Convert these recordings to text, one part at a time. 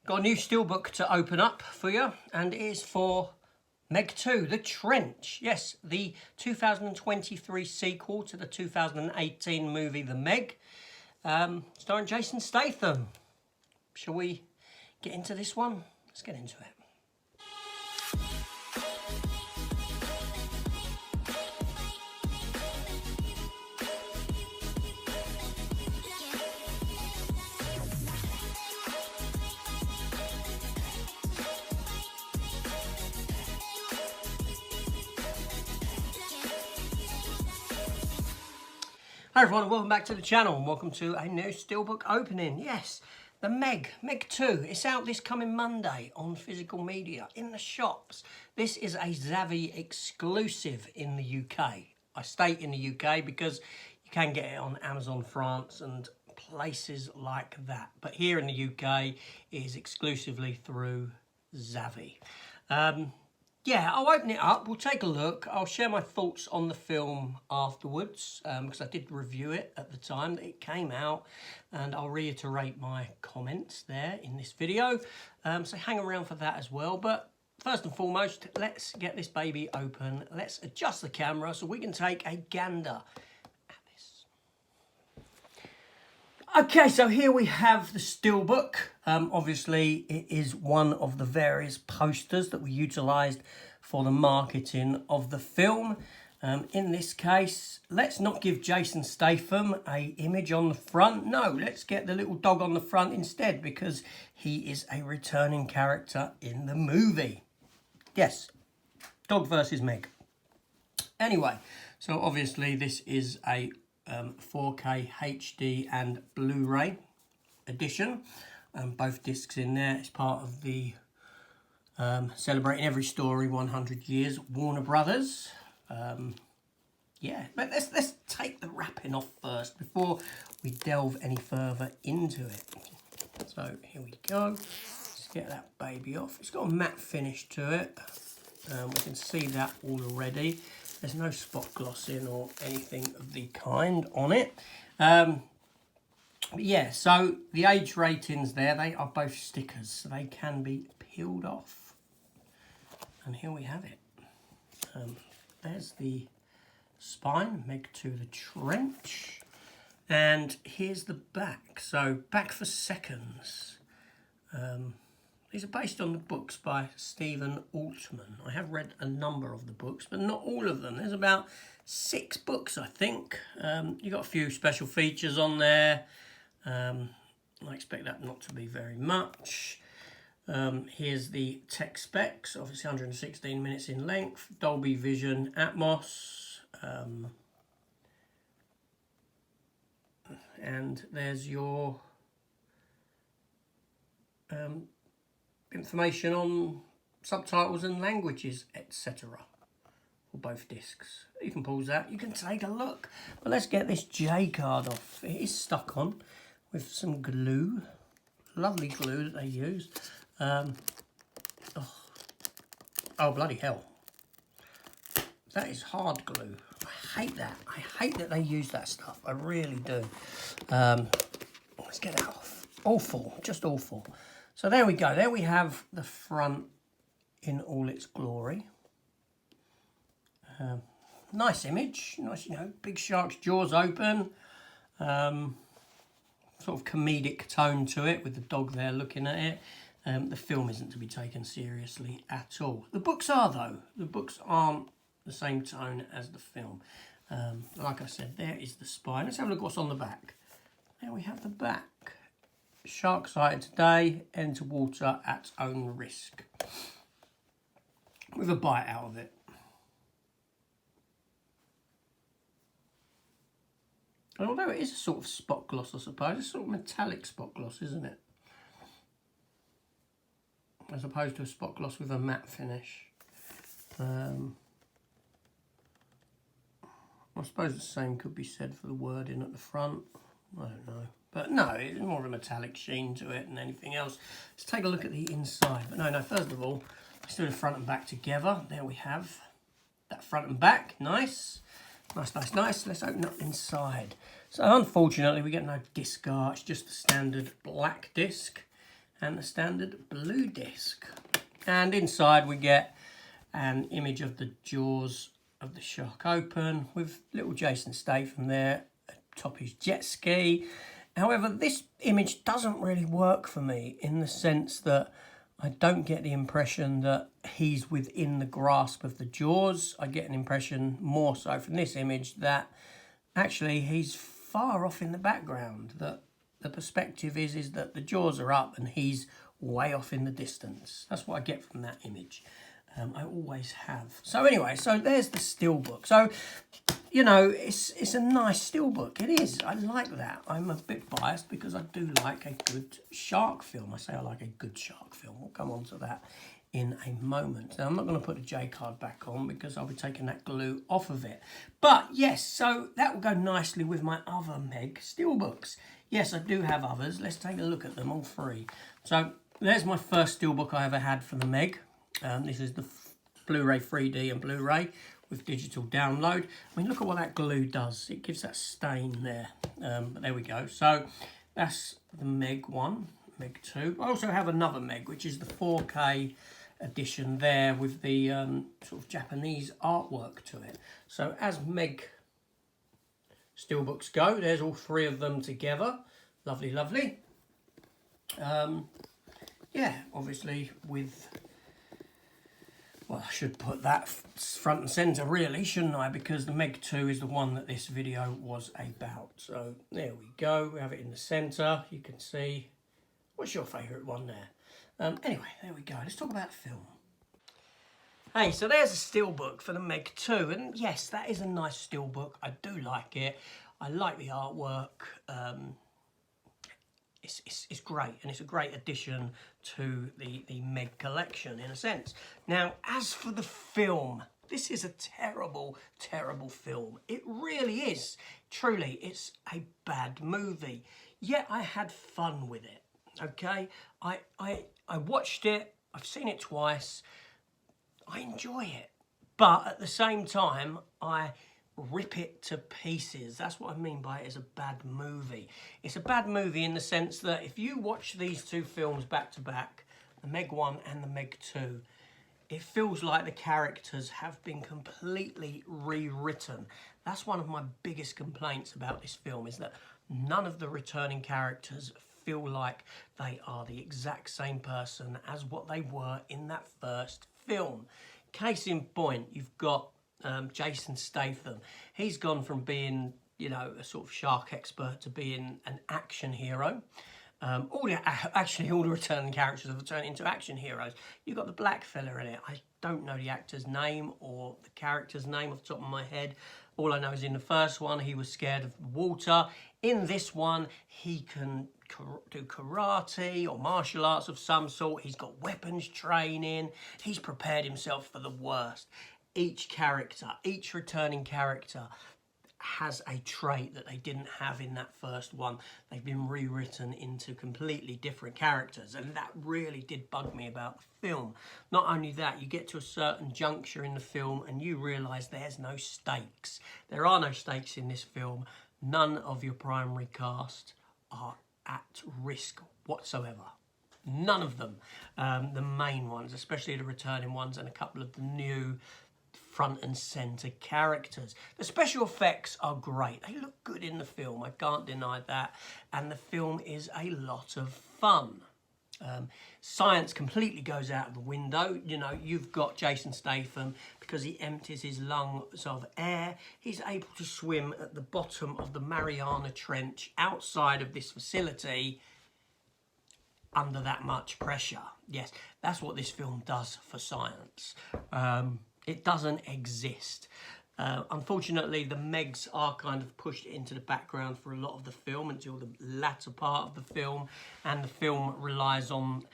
Got a new Steelbook to open up for you, and it is for MEG 2, The Trench. Yes, the 2023 sequel to the 2018 movie The MEG, starring Jason Statham. Shall we get into this one? Let's get into it. Hi everyone, and welcome back to the channel, and welcome to a new Steelbook opening. Yes, the MEG 2. It's out this coming Monday on physical media in the shops. This is a Zavvi exclusive in the UK. I state in the UK because you can get it on Amazon France and places like that. But here in the UK, it is exclusively through Zavvi. Yeah, I'll open it up, we'll take a look, I'll share my thoughts on the film afterwards, because I did review it at the time that it came out, and I'll reiterate my comments there in this video, so hang around for that as well. But first and foremost, let's get this baby open, let's adjust the camera so we can take a gander at this. Okay, so here we have the Steelbook. Obviously, it is one of the various posters that we utilised for the marketing of the film. In this case, let's not give Jason Statham an image on the front. No, let's get the little dog on the front instead, because he is a returning character in the movie. Yes, dog versus Meg. Anyway, so obviously this is a 4K HD and Blu-ray edition. Both discs in there. It's part of the Celebrating Every Story 100 Years Warner Brothers. Yeah, but let's take the wrapping off first before we delve any further into it. So here we go. Let's get that baby off. It's got a matte finish to it. We can see that already. There's no spot glossing or anything of the kind on it. Yeah, so the age ratings there, they are both stickers, so they can be peeled off. And here we have it. There's the spine, MEG 2, The Trench. And here's the back. So, back for seconds. These are based on the books by Stephen Altman. I have read a number of the books, but not all of them. There's about 6 books, I think. You've got a few special features on there. I expect that not to be very much. Here's the tech specs, obviously 116 minutes in length, Dolby Vision, Atmos, and there's your information on subtitles and languages, etc. for both discs. You can pause that, you can take a look. But let's get this J card off. It is stuck on with some glue, lovely glue that they used. Oh bloody hell, that is hard glue. I hate that. I hate that they use that stuff. I really do. Let's get that off. Awful, just awful. So there we go. There we have the front in all its glory. Nice image. Nice, you know, big shark's jaws open. Sort of comedic tone to it with the dog there looking at it. The film isn't to be taken seriously at all. The books are, though. The books aren't the same tone as the film. Like I said, there is the spine. Let's have a look what's on the back. There we have the back. Shark sighted today, enter water at own risk. With a bite out of it. And although it is a sort of spot gloss, I suppose, it's sort of metallic spot gloss, isn't it? As opposed to a spot gloss with a matte finish. I suppose the same could be said for the wording at the front. I don't know. But no, it's more of a metallic sheen to it than anything else. Let's take a look at the inside. But no, first of all, let's do the front and back together. There we have that front and back. Nice. Nice, nice, nice. Let's open up inside. So unfortunately, we get no disc art. It's just the standard black disc. and the standard blue disc. And inside we get an image of the jaws of the shark open with little Jason Statham there atop his jet ski. However, this image doesn't really work for me in the sense that I don't get the impression that he's within the grasp of the jaws. I get an impression more so from this image that actually he's far off in the background, that the perspective is that the jaws are up and he's way off in the distance. That's what I get from that image. I always have. So anyway, so there's the Steelbook. So, you know, it's a nice Steelbook. It is. I like that. I'm a bit biased because I do like a good shark film. I say I like a good shark film. We'll come on to that in a moment. Now, I'm not going to put the J card back on because I'll be taking that glue off of it. But yes, so that will go nicely with my other MEG Steelbooks. Yes, I do have others. Let's take a look at them, all three. So there's my first Steelbook I ever had for the MEG. This is the Blu-ray 3D and Blu-ray with digital download. I mean, look at what that glue does. It gives that stain there. But there we go. So that's the MEG 1, MEG 2. I also have another MEG, which is the 4K edition there with the sort of Japanese artwork to it. So as MEG Steelbooks go, there's all three of them together. Lovely, lovely. Yeah, obviously with... Well, I should put that front and centre really, shouldn't I? Because the MEG 2 is the one that this video was about. So there we go. We have it in the centre. You can see. What's your favourite one there? Anyway, there we go. Let's talk about the film. Hey, so there's a Steelbook for the MEG 2. And yes, that is a nice Steelbook. I do like it. I like the artwork. It's great, and it's a great addition to the MEG collection in a sense. Now, as for the film, this is a terrible, terrible film. It really is. Truly, it's a bad movie. Yet I had fun with it, okay? I watched it. I've seen it twice. I enjoy it. But at the same time, I rip it to pieces. That's what I mean by it is a bad movie. It's a bad movie in the sense that if you watch these two films back to back, the MEG 1 and the MEG 2, it feels like the characters have been completely rewritten. That's one of my biggest complaints about this film, is that none of the returning characters feel like they are the exact same person as what they were in that first film. Case in point, you've got Jason Statham. He's gone from being, you know, a sort of shark expert to being an action hero. Actually, all the returning characters have turned into action heroes. You've got the black fella in it. I don't know the actor's name or the character's name off the top of my head. All I know is in the first one, he was scared of water. In this one, he can do karate or martial arts of some sort. He's got weapons training. He's prepared himself for the worst. Each character, each returning character has a trait that they didn't have in that first one. They've been rewritten into completely different characters, and that really did bug me about the film. Not only that, you get to a certain juncture in the film and you realise there's no stakes. There are no stakes in this film. None of your primary cast are at risk whatsoever. None of them. The main ones, especially the returning ones, and a couple of the new front and centre characters. The special effects are great. They look good in the film, I can't deny that. And the film is a lot of fun. Science completely goes out of the window. You know, you've got Jason Statham, because he empties his lungs of air, he's able to swim at the bottom of the Mariana Trench outside of this facility under that much pressure. Yes, that's what this film does for science. It doesn't exist. Unfortunately, the MEGs are kind of pushed into the background for a lot of the film until the latter part of the film, and the film relies on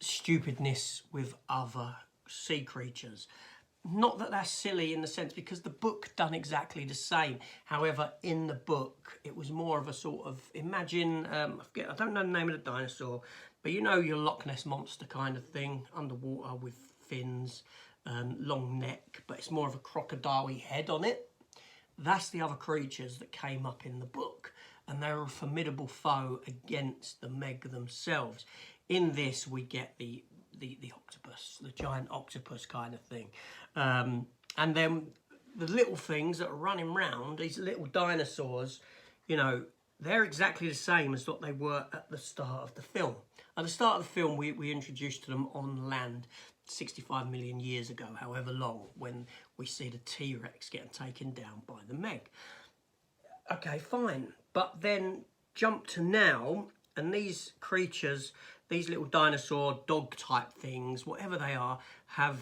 stupidness with other sea creatures. Not that that's silly in the sense, because the book done exactly the same. However, in the book, it was more of a sort of, imagine, I don't know the name of the dinosaur, but you know, your Loch Ness Monster kind of thing, underwater with fins, long neck, but it's more of a crocodile-y head on it. That's the other creatures that came up in the book, and they're a formidable foe against the MEG themselves. In this, we get the octopus, the giant octopus kind of thing. And then the little things that are running round, these little dinosaurs, you know, they're exactly the same as what they were at the start of the film. At the start of the film, we introduced them on land 65 million years ago, however long, when we see the T-Rex getting taken down by the MEG. Okay, fine. But then jump to now, and these creatures, these little dinosaur dog type things, whatever they are, have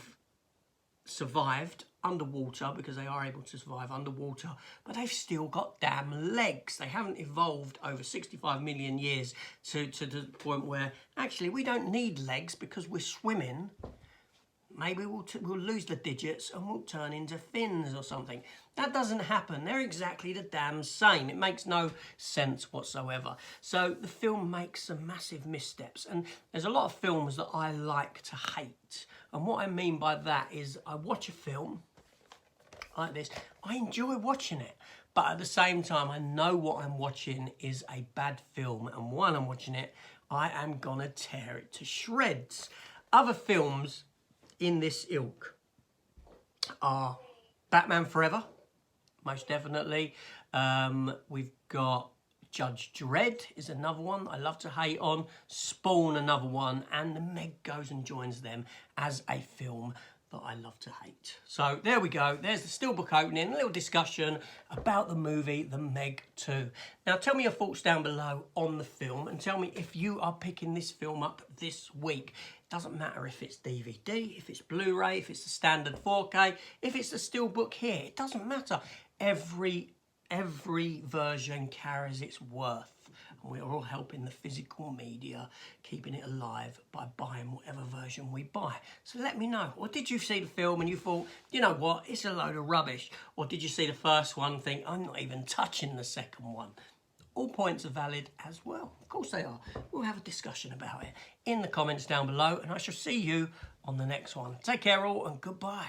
survived underwater, because they are able to survive underwater, but they've still got damn legs. They haven't evolved over 65 million years to the point where actually we don't need legs because we're swimming. Maybe we'll lose the digits and we'll turn into fins or something. That doesn't happen. They're exactly the damn same. It makes no sense whatsoever. So the film makes some massive missteps. And there's a lot of films that I like to hate. And what I mean by that is I watch a film like this. I enjoy watching it. But at the same time, I know what I'm watching is a bad film. And while I'm watching it, I am going to tear it to shreds. Other films in this ilk are Batman Forever, most definitely. We've got Judge Dredd is another one I love to hate on. Spawn, another one. And the MEG goes and joins them as a film that I love to hate. So there we go. There's the Steelbook opening, a little discussion about the movie, The MEG 2. Now tell me your thoughts down below on the film and tell me if you are picking this film up this week. It doesn't matter if it's DVD, if it's Blu-ray, if it's the standard 4K, if it's the Steelbook here. It doesn't matter. Every version carries its worth. And we're all helping the physical media, keeping it alive by buying whatever version we buy. So let me know. Or did you see the film and you thought, you know what, it's a load of rubbish? Or did you see the first one and think, I'm not even touching the second one? All points are valid as well. Of course they are. We'll have a discussion about it in the comments down below, and I shall see you on the next one. Take care all, and goodbye.